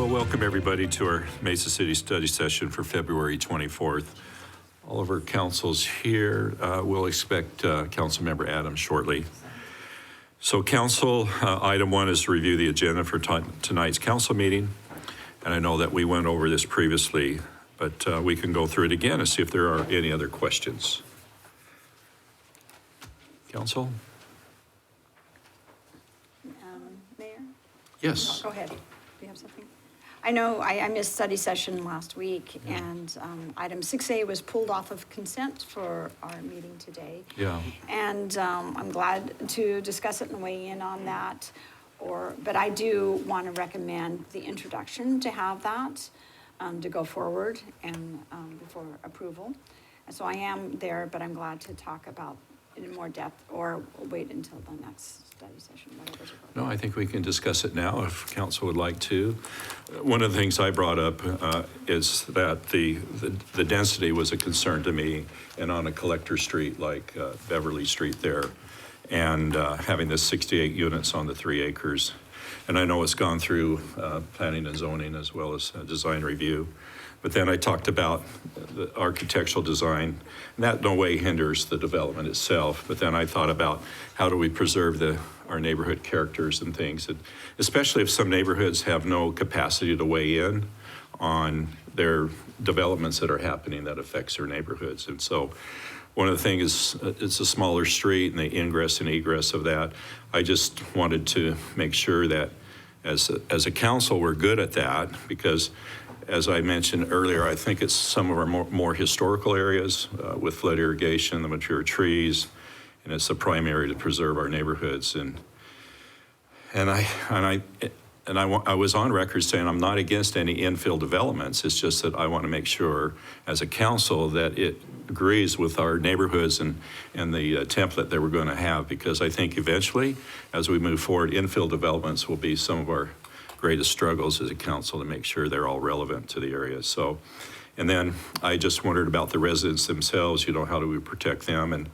Well, welcome everybody to our Mesa City study session for February 24th. All of our councils here. We'll expect Councilmember Adams shortly. So council, item 1 is to review the agenda for tonight's council meeting. And I know that we went over this previously, but we can go through it again and see if there are any other questions. Council? Mayor? Yes. Go ahead. Do you have something? I know I missed study session last week, and item 6A was pulled off of consent for our meeting today. Yeah. And I'm glad to discuss it and weigh in on that. But I do want to recommend the introduction to have that, to go forward and before approval. And so I am there, but I'm glad to talk about it in more depth, or wait until the next study session, whatever's appropriate. No, I think we can discuss it now if council would like to. One of the things I brought up is that the density was a concern to me, and on a collector street like Beverly Street there, and having the 68 units on the 3 acres. And I know it's gone through planning and zoning as well as design review. But then I talked about the architectural design, and that no way hinders the development itself. But then I thought about how do we preserve our neighborhood characters and things, and especially if some neighborhoods have no capacity to weigh in on their developments that are happening that affects their neighborhoods. And so one of the things is it's a smaller street and the ingress and egress of that. I just wanted to make sure that as a council, we're good at that, because as I mentioned earlier, I think it's some of our more historical areas with flood irrigation, the mature trees, and it's a prime area to preserve our neighborhoods. And I was on record saying I'm not against any infill developments. It's just that I want to make sure as a council that it agrees with our neighborhoods and the template that we're going to have, because I think eventually, as we move forward, infill developments will be some of our greatest struggles as a council to make sure they're all relevant to the area. So, and then I just wondered about the residents themselves, how do we protect them, and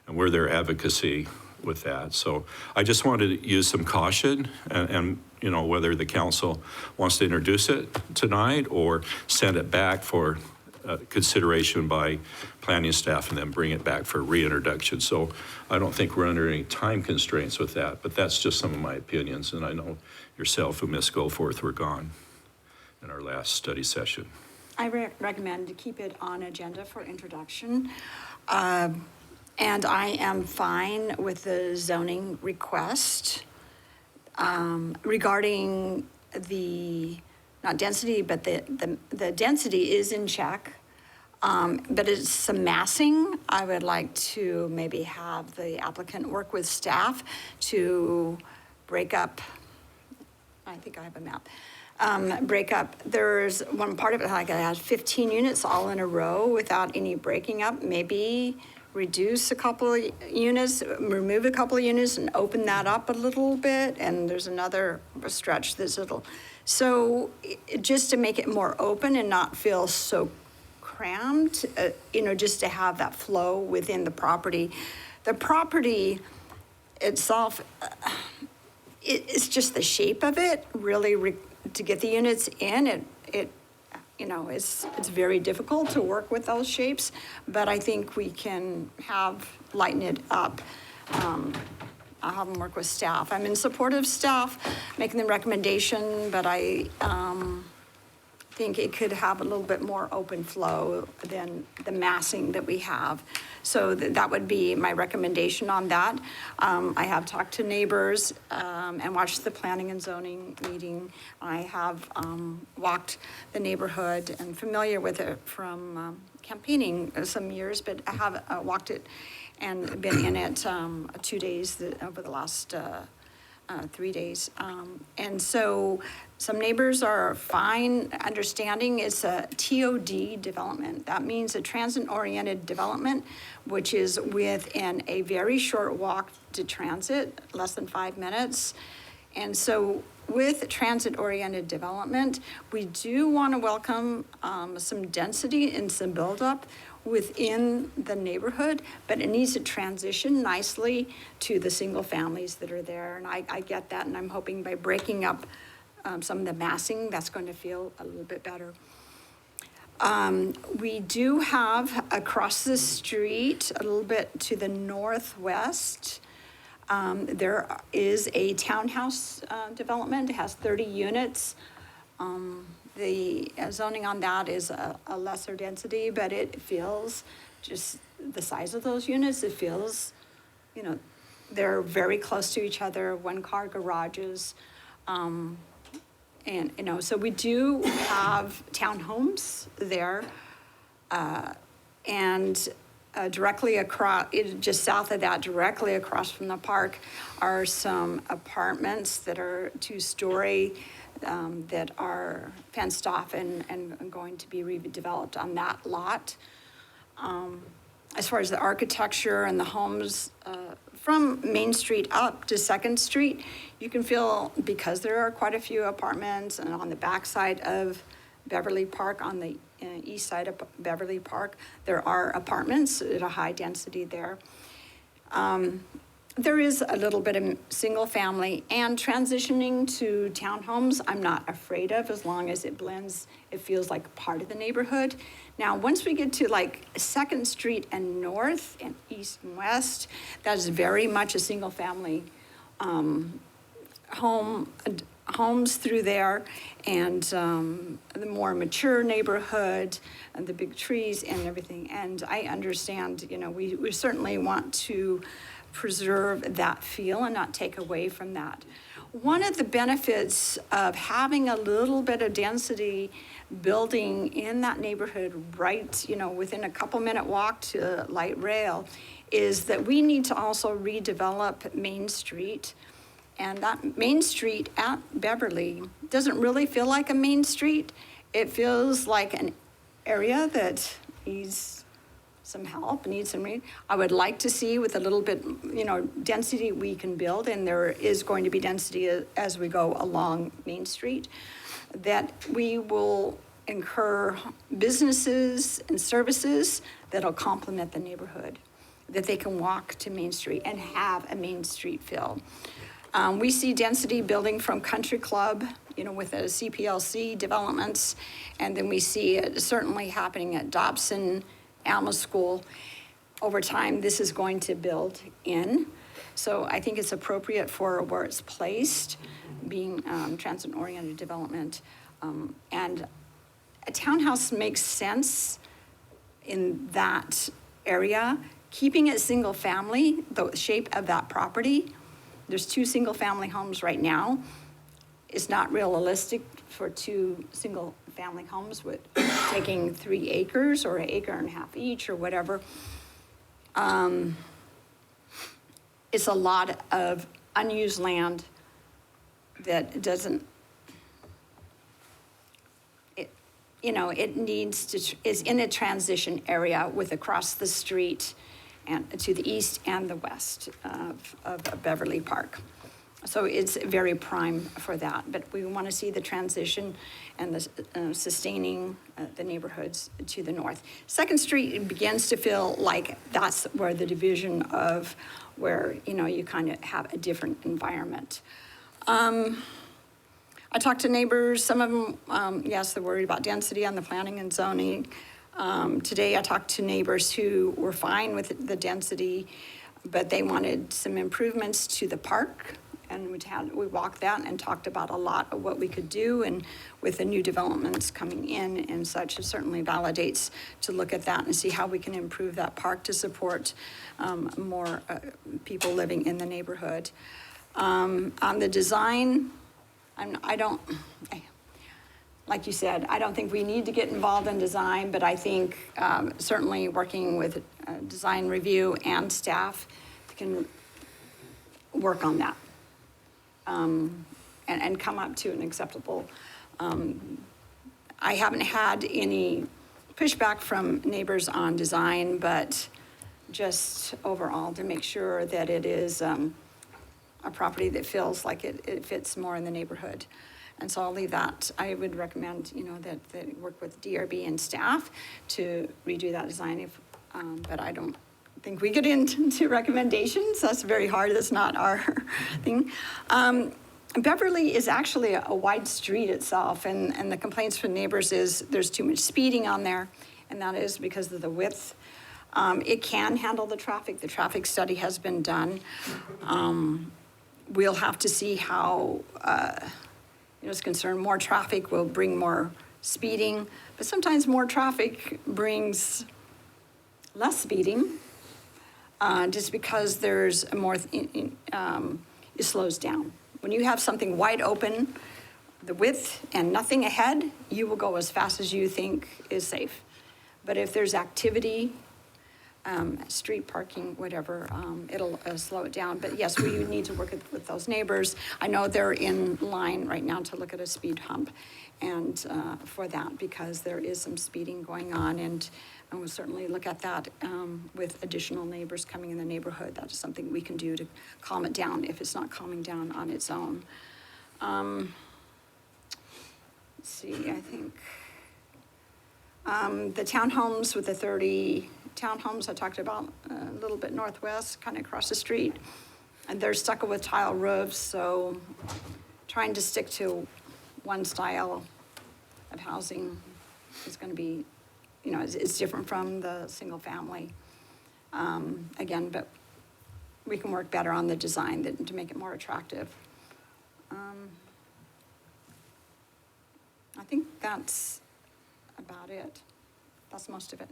where their advocacy with that. So I just wanted to use some caution and whether the council wants to introduce it tonight or send it back for consideration by planning staff and then bring it back for reintroduction. So I don't think we're under any time constraints with that, but that's just some of my opinions. And I know yourself and Ms. Goforth were gone in our last study session. I recommend to keep it on agenda for introduction. And I am fine with the zoning request regarding not density, but the density is in check. But it's some massing. I would like to maybe have the applicant work with staff to break up. I think I have a map. Break up. There's one part of it, like I had 15 units all in a row without any breaking up. Maybe reduce a couple of units, remove a couple of units and open that up a little bit. And there's another stretch that's little. So just to make it more open and not feel so crammed, just to have that flow within the property. The property itself, it's just the shape of it, really, to get the units in, it's very difficult to work with those shapes, but I think we can lighten it up. I'll have them work with staff. I'm in support of staff making the recommendation, but I think it could have a little bit more open flow than the massing that we have. So that would be my recommendation on that. I have talked to neighbors and watched the planning and zoning meeting. I have walked the neighborhood and familiar with it from campaigning some years, but I have walked it and been in it 2 days over the last 3 days. And so some neighbors are fine understanding it's a TOD development. That means a transit-oriented development, which is within a very short walk to transit, less than 5 minutes. And so with transit-oriented development, we do want to welcome some density and some buildup within the neighborhood, but it needs to transition nicely to the single families that are there. And I get that, and I'm hoping by breaking up some of the massing, that's going to feel a little bit better. We do have across the street, a little bit to the northwest, there is a townhouse development. It has 30 units. The zoning on that is a lesser density, but it feels just the size of those units, it feels, you know, they're very close to each other, one-car garages. And, you know, so we do have townhomes there. And directly across, just south of that, directly across from the park, are some apartments that are two-story that are fenced off and going to be redeveloped on that lot. As far as the architecture and the homes, from Main Street up to Second Street, you can feel, because there are quite a few apartments, and on the backside of Beverly Park, on the east side of Beverly Park, there are apartments at a high density there. There is a little bit of single family, and transitioning to townhomes, I'm not afraid of, as long as it blends, it feels like part of the neighborhood. Now, once we get to like Second Street and north and east and west, that is very much a single family homes through there, and the more mature neighborhood and the big trees and everything. And I understand, you know, we certainly want to preserve that feel and not take away from that. One of the benefits of having a little bit of density building in that neighborhood, right, you know, within a couple-minute walk to light rail, is that we need to also redevelop Main Street. And that Main Street at Beverly doesn't really feel like a main street. It feels like an area that needs some help, needs some, I would like to see with a little bit, you know, density we can build, and there is going to be density as we go along Main Street, that we will incur businesses and services that'll complement the neighborhood, that they can walk to Main Street and have a Main Street feel. We see density building from Country Club, you know, with the CPLC developments, and then we see it certainly happening at Dobson, Alma School. Over time, this is going to build in. So I think it's appropriate for where it's placed, being transit-oriented development. And a townhouse makes sense in that area. Keeping it single family, the shape of that property, there's 2 single family homes right now. It's not realistic for 2 single family homes with taking 3 acres or 1.5 acres each or whatever. It's a lot of unused land that doesn't, you know, it needs to, is in a transition area with across the street and to the east and the west of Beverly Park. So it's very prime for that, but we want to see the transition and the sustaining the neighborhoods to the north. Second Street begins to feel like that's where the division of where, you know, you kind of have a different environment. I talked to neighbors, some of them, yes, they're worried about density on the planning and zoning. Today I talked to neighbors who were fine with the density, but they wanted some improvements to the park. And we walked that and talked about a lot of what we could do, and with the new developments coming in and such, it certainly validates to look at that and see how we can improve that park to support more people living in the neighborhood. On the design, like you said, I don't think we need to get involved in design, but I think certainly working with design review and staff can work on that. And come up to an acceptable. I haven't had any pushback from neighbors on design, but just overall to make sure that it is a property that feels like it fits more in the neighborhood. And so I'll leave that. I would recommend, you know, that they work with DRB and staff to redo that design. But I don't think we get into recommendations. That's very hard. That's not our thing. Beverly is actually a wide street itself, and the complaints from neighbors is there's too much speeding on there, and that is because of the width. It can handle the traffic study has been done. We'll have to see how, is concerned, more traffic will bring more speeding, but sometimes more traffic brings less speeding, just because there's a more, it slows down. When you have something wide open, the width and nothing ahead, you will go as fast as you think is safe. But if there's activity, street parking, whatever, it'll slow it down. But yes, we need to work with those neighbors. I know they're in line right now to look at a speed hump and for that, because there is some speeding going on, and we'll certainly look at that with additional neighbors coming in the neighborhood. That is something we can do to calm it down if it's not calming down on its own. Let's see, I think the townhomes with the 30 townhomes I talked about, a little bit northwest, kind of across the street, and they're stuck with tile roofs, so trying to stick to one style of housing is going to be, it's different from the single family. Again, but we can work better on the design to make it more attractive. I think that's about it. That's most of it.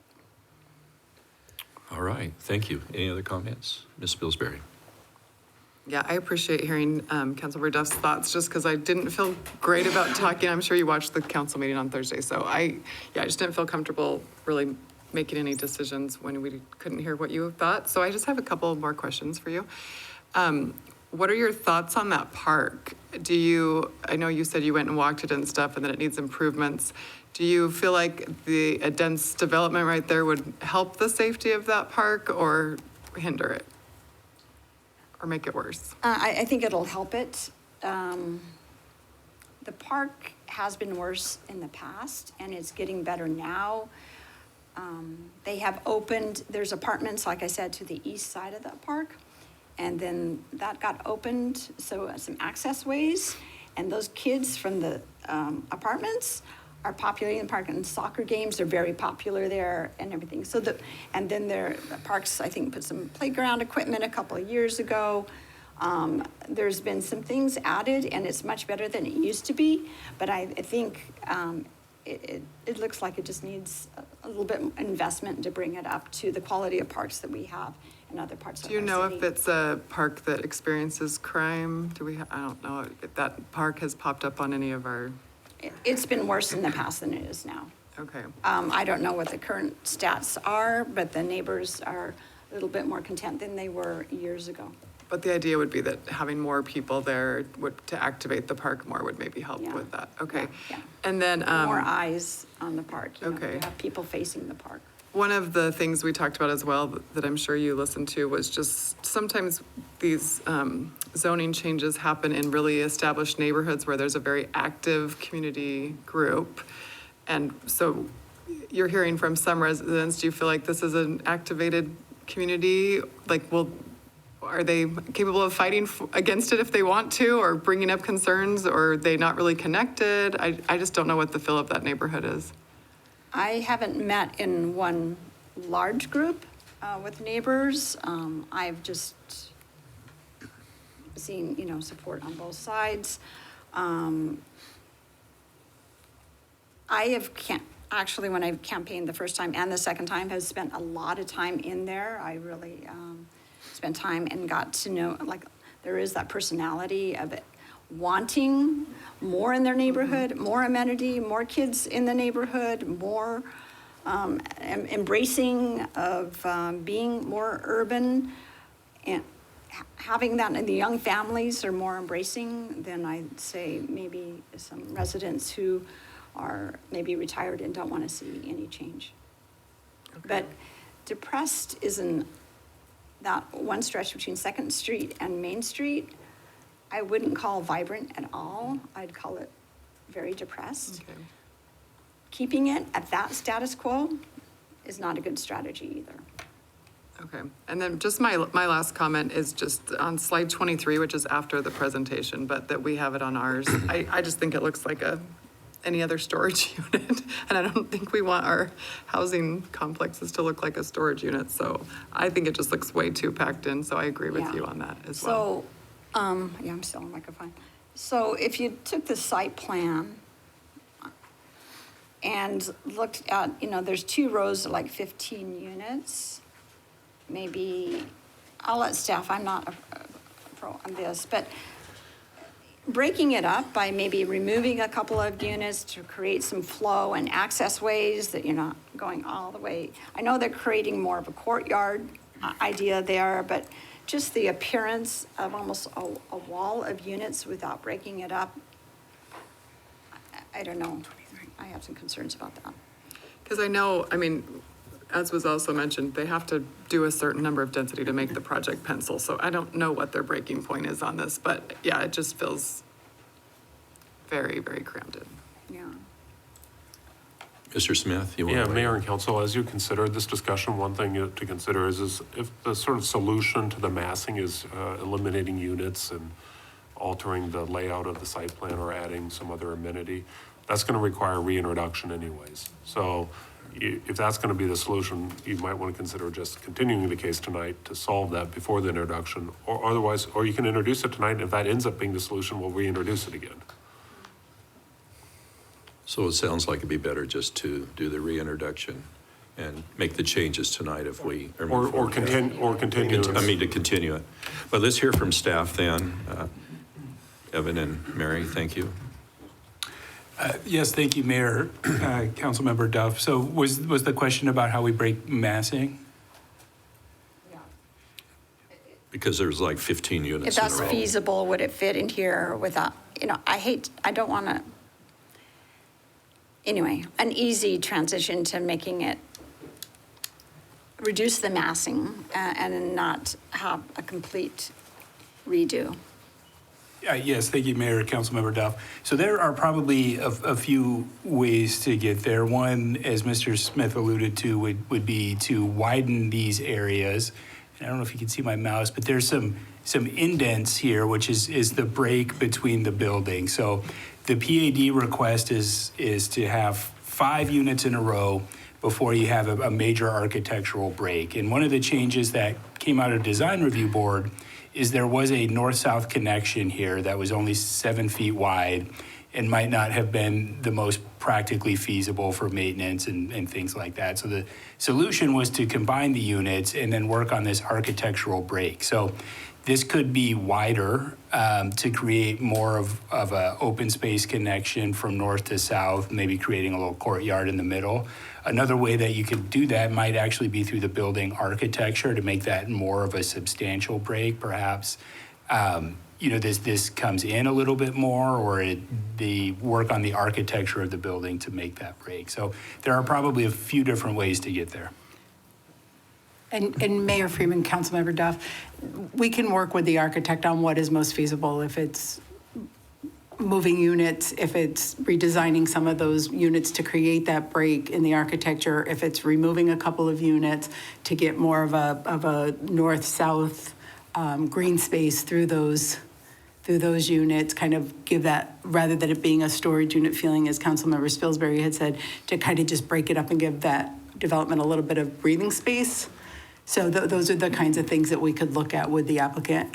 All right, thank you. Any other comments? Ms. Pillsbury? Yeah, I appreciate hearing Councilmember Duff's thoughts, just because I didn't feel great about talking. I'm sure you watched the council meeting on Thursday, so I just didn't feel comfortable really making any decisions when we couldn't hear what you thought. So I just have a couple more questions for you. What are your thoughts on that park? I know you said you went and walked it and stuff and that it needs improvements. Do you feel like a dense development right there would help the safety of that park or hinder it? Or make it worse? I think it'll help it. The park has been worse in the past, and it's getting better now. They have opened, there's apartments, like I said, to the east side of that park, and then that got opened, so some access ways, and those kids from the apartments are populating the park, and soccer games are very popular there and everything. And then the parks, I think, put some playground equipment a couple of years ago. There's been some things added, and it's much better than it used to be. But I think it looks like it just needs a little bit investment to bring it up to the quality of parks that we have in other parts of our city. Do you know if it's a park that experiences crime? I don't know if that park has popped up on any of our... It's been worse in the past than it is now. Okay. I don't know what the current stats are, but the neighbors are a little bit more content than they were years ago. But the idea would be that having more people there to activate the park more would maybe help Yeah. with that. Okay. Yeah. And then... More eyes on the park. Okay. To have people facing the park. One of the things we talked about as well that I'm sure you listened to was just sometimes these zoning changes happen in really established neighborhoods where there's a very active community group. And so you're hearing from some residents, do you feel like this is an activated community? Are they capable of fighting against it if they want to, or bringing up concerns, or are they not really connected? I just don't know what the feel of that neighborhood is. I haven't met in one large group with neighbors. I've just seen, support on both sides. Actually, when I campaigned the first time and the second time, have spent a lot of time in there. I really spent time and got to know, there is that personality of it, wanting more in their neighborhood, more amenity, more kids in the neighborhood, more embracing of being more urban, and having that, and the young families are more embracing than I'd say maybe some residents who are maybe retired and don't want to see any change. Okay. But depressed is in that one stretch between 2nd Street and Main Street. I wouldn't call vibrant at all. I'd call it very depressed. Okay. Keeping it at that status quo is not a good strategy either. Okay, and then just my last comment is just on slide 23, which is after the presentation, but that we have it on ours. I just think it looks like any other storage unit, and I don't think we want our housing complexes to look like a storage unit, so I think it just looks way too packed in, so I agree with Yeah. you on that as well. So, yeah, I'm still on microphone. So if you took the site plan and looked at, there's 2 rows of like 15 units, maybe, I'll let staff, I'm not a pro on this, but breaking it up by maybe removing a couple of units to create some flow and access ways that you're not going all the way. I know they're creating more of a courtyard idea there, but just the appearance of almost a wall of units without breaking it up, I don't know. I have some concerns about that. Because I know, I mean, as was also mentioned, they have to do a certain number of density to make the project pencil, so I don't know what their breaking point is on this, but yeah, it just feels very, very crammed in. Yeah. Mr. Smith, you want Yeah, to? Mayor and Council, as you consider this discussion, one thing to consider is if the sort of solution to the massing is eliminating units and altering the layout of the site plan or adding some other amenity, that's going to require reintroduction anyways. So if that's going to be the solution, you might want to consider just continuing the case tonight to solve that before the introduction, or otherwise, or you can introduce it tonight, and if that ends up being the solution, we'll reintroduce it again. So it sounds like it'd be better just to do the reintroduction and make the changes tonight if we are moving Or forward. continue. I mean, to continue it. But let's hear from staff then. Evan and Mary, thank you. Yes, thank you, Mayor, Councilmember Duff. So was the question about how we break massing? Because there's like 15 If units in a that's row. feasible, would it fit in here without, I don't want to, anyway, an easy transition to making it, reduce the massing and not have a complete redo. Yes, thank you, Mayor, Councilmember Duff. So there are probably a few ways to get there. One, as Mr. Smith alluded to, would be to widen these areas. And I don't know if you can see my mouse, but there's some indents here, which is the break between the buildings. So the PAD request is to have 5 units in a row before you have a major architectural break. And one of the changes that came out of Design Review Board is there was a north-south connection here that was only 7 feet wide and might not have been the most practically feasible for maintenance and things like that. So the solution was to combine the units and then work on this architectural break. So this could be wider to create more of an open space connection from north to south, maybe creating a little courtyard in the middle. Another way that you could do that might actually be through the building architecture to make that more of a substantial break, perhaps. This comes in a little bit more, or the work on the architecture of the building to make that break. So there are probably a few different ways to get there. And Mayor Freeman, Councilmember Duff, we can work with the architect on what is most feasible, if it's moving units, if it's redesigning some of those units to create that break in the architecture, if it's removing a couple of units to get more of a north-south green space through those units, kind of give that, rather than it being a storage unit feeling, as Councilmember Spilsbury had said, to kind of just break it up and give that development a little bit of breathing space. So those are the kinds of things that we could look at with the applicant,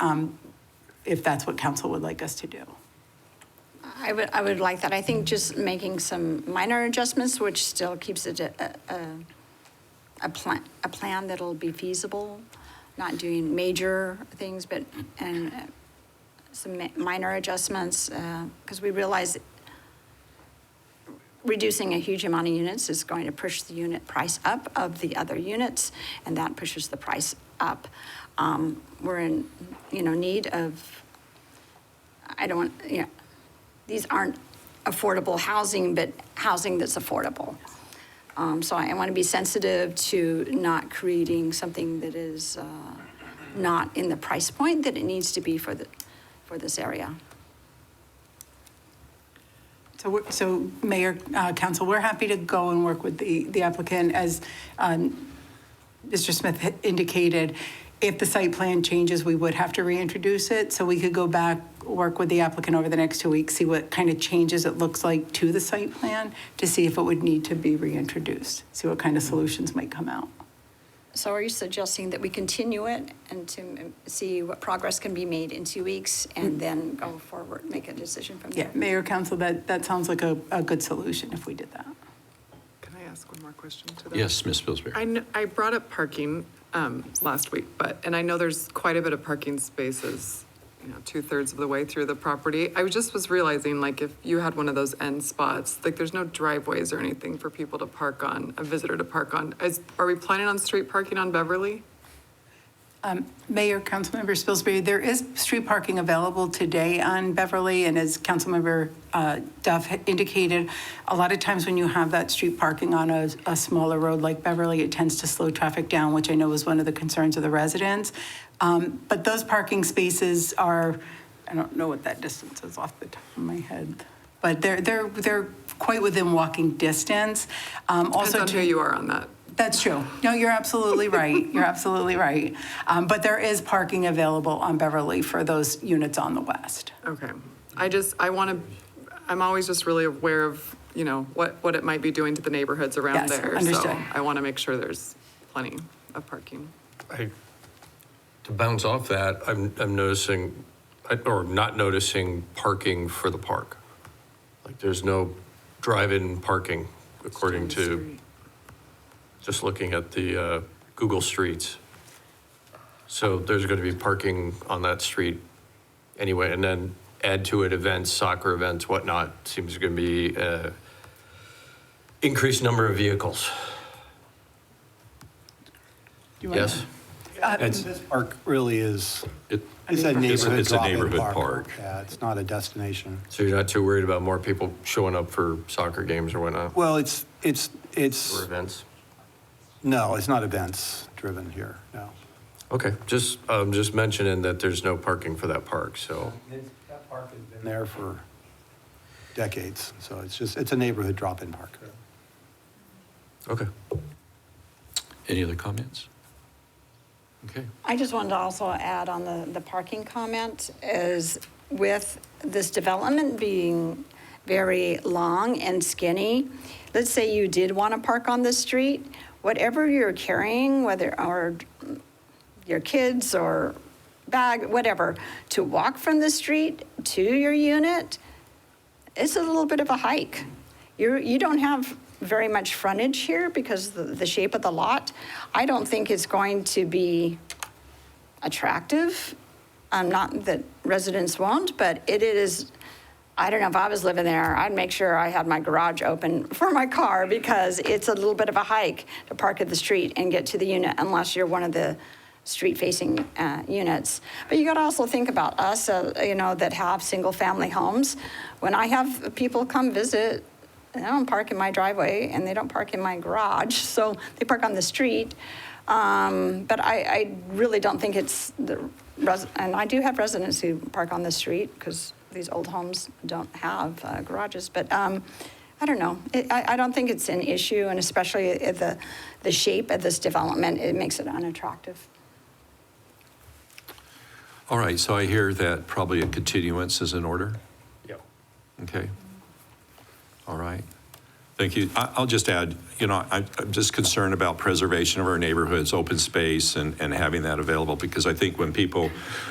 if that's what council would like us to do. I would like that. I think just making some minor adjustments, which still keeps it a plan that'll be feasible, not doing major things, but some minor adjustments, because we realize reducing a huge amount of units is going to push the unit price up of the other units, and that pushes the price up. We're in, need of, these aren't affordable housing, but housing that's affordable. So I want to be sensitive to not creating something that is not in the price point that it needs to be for this area. So Mayor, Council, we're happy to go and work with the applicant as Mr. Smith had indicated, if the site plan changes, we would have to reintroduce it. So we could go back, work with the applicant over the next 2 weeks, see what kind of changes it looks like to the site plan to see if it would need to be reintroduced, see what kind of solutions might come out. So are you suggesting that we continue it and to see what progress can be made in 2 weeks and then go forward, make a decision from Yeah, there? Mayor, Council, that sounds like a good solution if we did that. Can I ask one more question to that? Yes, Ms. Pillsbury. I brought up parking last week, and I know there's quite a bit of parking spaces, 2/3 of the way through the property. I was realizing, like, if you had one of those end spots, like, there's no driveways or anything for people to park on, a visitor to park on. Are we planning on street parking on Beverly? Mayor, Councilmember Spilsbury, there is street parking available today on Beverly, and as Councilmember Duff had indicated, a lot of times when you have that street parking on a smaller road like Beverly, it tends to slow traffic down, which I know was one of the concerns of the residents. But those parking spaces are, I don't know what that distance is off the top of my head, but they're quite within walking distance. Depends on who you are on that. That's true. No, you're absolutely right. You're absolutely right. But there is parking available on Beverly for those units on the west. Okay. I'm always just really aware of, what it might be doing to the neighborhoods around Yes, there. understood. So I want to make sure there's plenty of parking. To bounce off that, I'm noticing, or not noticing parking for the park. Like, there's no drive-in parking, according to, just looking at the Google Streets. So there's going to be parking on that street anyway, and then add to it events, soccer events, whatnot, seems going to be increased number of vehicles. Yes? This park really is, It- it's a neighborhood It's a drop-in neighborhood park. Yeah, it's not a destination. So you're not too worried about more people showing up for soccer games or whatnot, Well, or it's, events? no, it's not events driven here, no. Okay, just mentioning that there's no parking for that park, so. That park has been there for decades, so it's a neighborhood drop-in park. Okay. Any other comments? Okay. I just wanted to also add on the parking comment is with this development being very long and skinny, let's say you did want to park on the street, whatever you're carrying, or your kids or bag, whatever, to walk from the street to your unit, it's a little bit of a hike. You don't have very much frontage here because the shape of the lot. I don't think it's going to be attractive. Not that residents won't, but it is, I don't know, if I was living there, I'd make sure I had my garage open for my car because it's a little bit of a hike to park at the street and get to the unit unless you're one of the street-facing units. But you got to also think about us, that have single-family homes. When I have people come visit, they don't park in my driveway and they don't park in my garage, so they park on the street. But I really don't think it's and I do have residents who park on the street because these old homes don't have garages. But I don't know. I don't think it's an issue, and especially the shape of this development, it makes it unattractive. All right, so I hear that probably a continuance is in order? Yep. Okay. All right. Thank you. I'll just add, I'm just concerned about preservation of our neighborhoods, open space, and having that available, because I think when people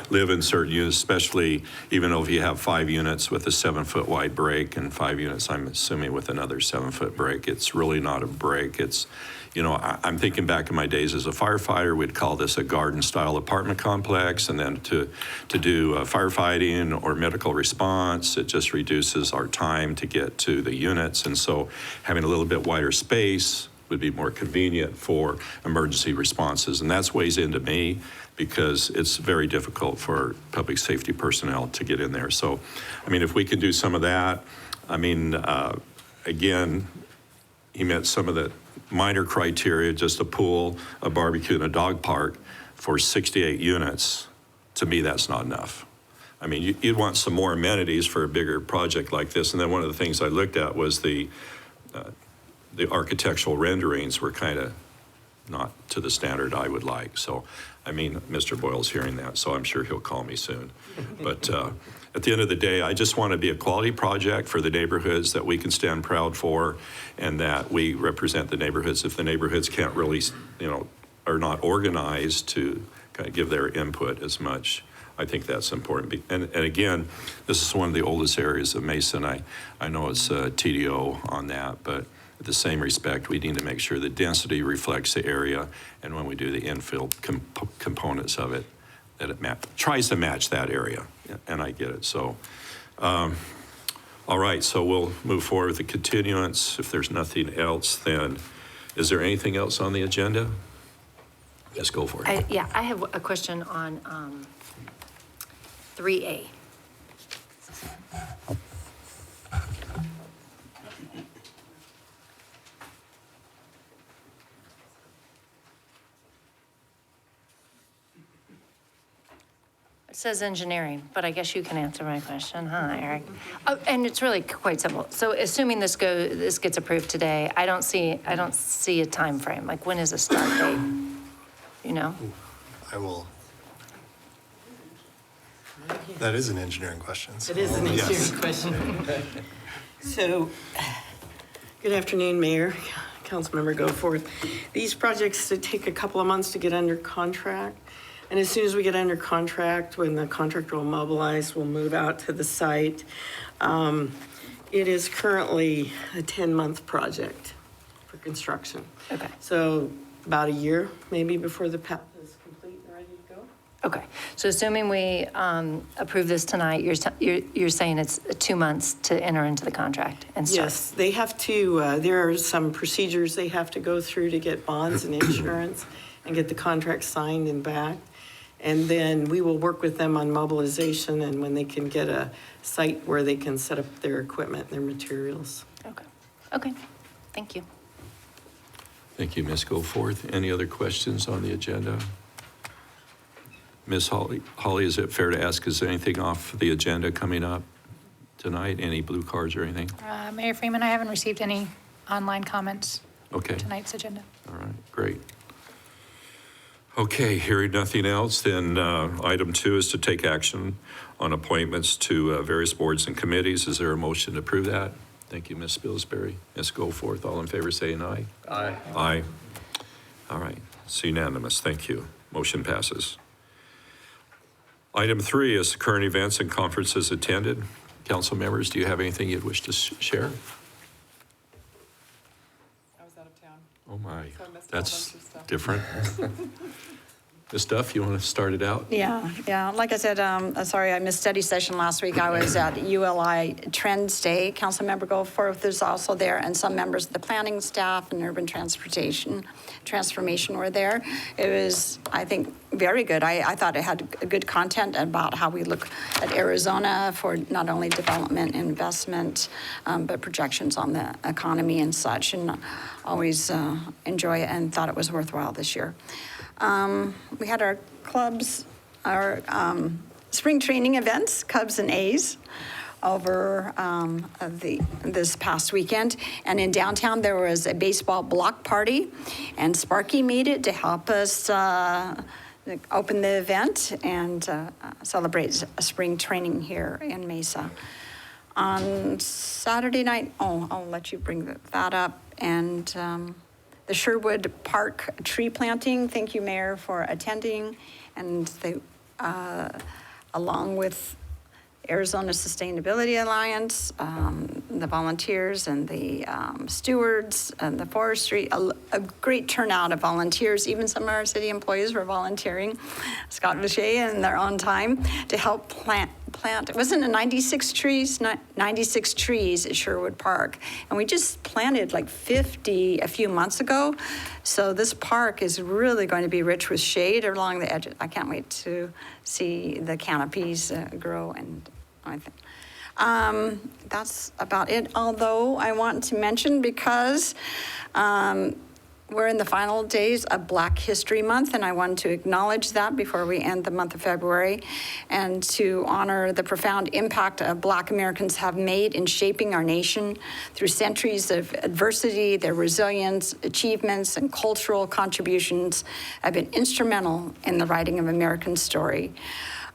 live in certain units, especially even though if you have 5 units with a 7-foot wide break and 5 units, I'm assuming with another 7-foot break, it's really not a break. It's, I'm thinking back in my days as a firefighter, we'd call this a garden-style apartment complex, and then to do firefighting or medical response, it just reduces our time to get to the units, and so having a little bit wider space would be more convenient for emergency responses, and that's weighs into me because it's very difficult for public safety personnel to get in there. So, if we can do some of that, again, he met some of the minor criteria, just a pool, a barbecue, and a dog park for 68 units. To me, that's not enough. You'd want some more amenities for a bigger project like this. And then one of the things I looked at was the architectural renderings were kind of not to the standard I would like. So, I mean, Mr. Boyle's hearing that, so I'm sure he'll call me soon. But at the end of the day, I just want to be a quality project for the neighborhoods that we can stand proud for, and that we represent the neighborhoods. If the neighborhoods can't really, are not organized to kind of give their input as much, I think that's important. And again, this is one of the oldest areas of Mason. I know it's TDO on that, but at the same respect, we need to make sure the density reflects the area, and when we do the infill components of it, that it tries to match that area, and I get it. So, all right, so we'll move forward with the continuance. If there's nothing else, then is there anything else on the agenda? Let's go for it. I have a question on 3A. It says engineering, but I guess you can answer my question, huh, Eric? Oh, and it's really quite simple. So assuming this gets approved today, I don't see a time frame. Like, when is the start date? You know? I will. That is an engineering question. It is an engineering question. So, good afternoon, Mayor, Councilmember Goforth. These projects take a couple of months to get under contract. And as soon as we get under contract, when the contractor will mobilize, we'll move out to the site. It is currently a 10-month project for construction. Okay. So about a year, maybe, before the path is complete and ready to go. Okay, so assuming we approve this tonight, you're saying it's 2 months to enter into the contract and start? Yes, they have to, there are some procedures they have to go through to get bonds and insurance and get the contract signed and back. And then we will work with them on mobilization and when they can get a site where they can set up their equipment and their materials. Okay, thank you. Thank you, Ms. Goforth. Any other questions on the agenda? Ms. Holly, is it fair to ask, is there anything off the agenda coming up tonight? Any blue cards or anything? Mayor Freeman, I haven't received any online comments Okay. for tonight's agenda. All right, great. Okay, hearing nothing else, then item 2 is to take action on appointments to various boards and committees. Is there a motion to approve that? Thank you, Ms. Spilsbury. Ms. Goforth, all in favor say an aye. Aye. Aye. All right, it's unanimous. Thank you. Motion passes. Item 3 is current events and conferences attended. Council members, do you have anything you'd wish to share? I was out of town. Oh my, So I missed a whole that's bunch of stuff. different. Ms. Duff, you want to start it out? Yeah. Like I said, sorry, I missed study session last week. I was at ULI Trends Day. Councilmember Goforth is also there, and some members of the planning staff and urban transformation were there. It was, I think, very good. I thought it had good content about how we look at Arizona for not only development and investment, but projections on the economy and such, and always enjoy it and thought it was worthwhile this year. We had our clubs, our spring training events, Cubs and A's, over this past weekend. And in downtown, there was a baseball block party, and Sparky made it to help us open the event and celebrate spring training here in Mesa. On Saturday night, I'll let you bring that up, and the Sherwood Park tree planting. Thank you, Mayor, for attending. And they, along with Arizona Sustainability Alliance, the volunteers and the stewards and the forestry, a great turnout of volunteers. Even some of our city employees were volunteering, Scott Vichet, in their own time to help plant, it wasn't 96 trees at Sherwood Park. And we just planted like 50 a few months ago. So this park is really going to be rich with shade along the edges. I can't wait to see the canopies grow, and I think that's about it. Although I want to mention, because we're in the final days of Black History Month, and I wanted to acknowledge that before we end the month of February, and to honor the profound impact Black Americans have made in shaping our nation through centuries of adversity. Their resilience, achievements, and cultural contributions have been instrumental in the writing of American story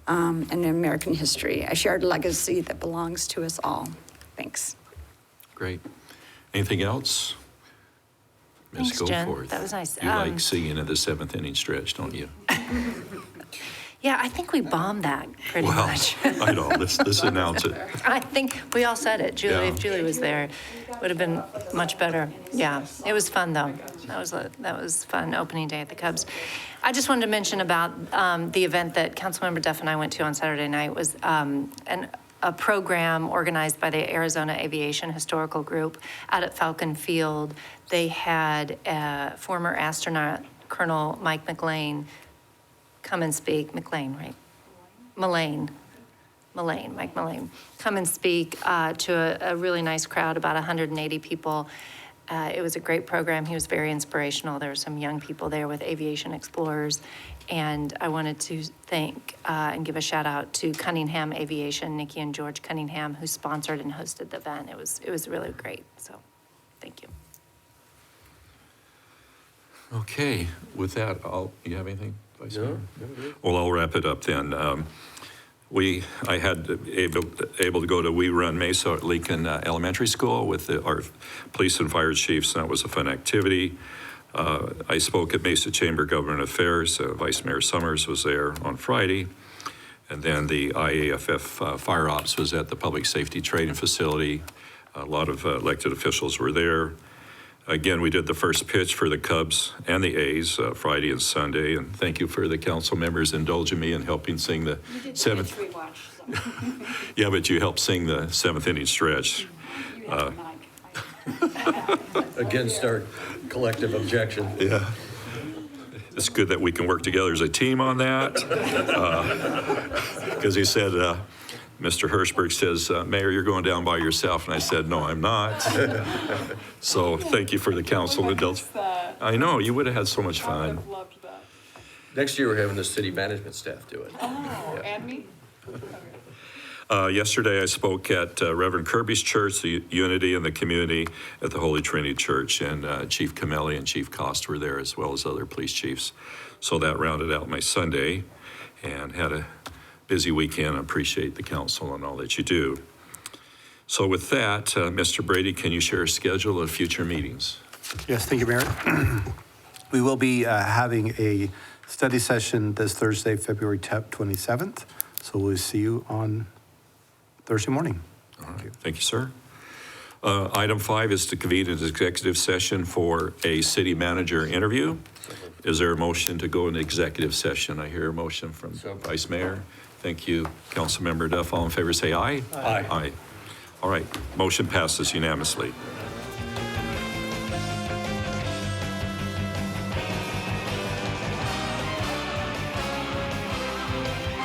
and American history, a shared legacy that belongs to us all. Thanks. Great. Anything else? Ms. Thanks, Jen. Goforth. That was nice. You like singing in the seventh inning stretch, don't you? Yeah, I think we bombed that pretty much. I know. Let's announce it. I think we all said it. Julie, Yeah. if Julie was there, it would have been much better. Yeah, it was fun though. That was fun opening day at the Cubs. I just wanted to mention about the event that Councilmember Duff and I went to on Saturday night was a program organized by the Arizona Aviation Historical Group out at Falcon Field. They had former astronaut Colonel Mike McLean come and speak. McLean, right? Mike Mullane, come and speak to a really nice crowd, about 180 people. It was a great program. He was very inspirational. There were some young people there with aviation explorers. And I wanted to thank and give a shout out to Cunningham Aviation, Nikki and George Cunningham, who sponsored and hosted the event. It was really great. So thank you. Okay, with that, you have anything, Vice Mayor? Well, I'll wrap it up then. I had able to go to We Run Mesa at Lincoln Elementary School with our police and fire chiefs, and that was a fun activity. I spoke at Mesa Chamber of Government Affairs. Vice Mayor Summers was there on Friday. And then the IAFF Fire Ops was at the Public Safety Training Facility. A lot of elected officials were there. Again, we did the first pitch for the Cubs and the A's Friday and Sunday. And thank you for the council members indulging me in helping sing the seventh. Yeah, but you helped sing the seventh inning stretch. Against our collective objection. Yeah. It's good that we can work together as a team on that. Because he said, Mr. Hirschberg says, Mayor, you're going down by yourself. And I said, no, I'm not. So thank you for the council indulgence. I know, you would have had so much fun. Loved that. Next year, we're having the city management staff do it. Oh, and me? Yesterday, I spoke at Reverend Kirby's church, the Unity in the Community at the Holy Trinity Church, and Chief Camelli and Chief Cost were there, as well as other police chiefs. So that rounded out my Sunday, and had a busy weekend. I appreciate the council and all that you do. So with that, Mr. Brady, can you share a schedule of future meetings? Yes, thank you, Mayor. We will be having a study session this Thursday, February 27th. So we'll see you on Thursday morning. All right, thank you, sir. Item 5 is to convene an executive session for a city manager interview. Is there a motion to go into executive session? I hear a motion from Vice Mayor. Thank you, Councilmember Duff. All in favor say aye. Aye. Aye. All right, motion passes unanimously.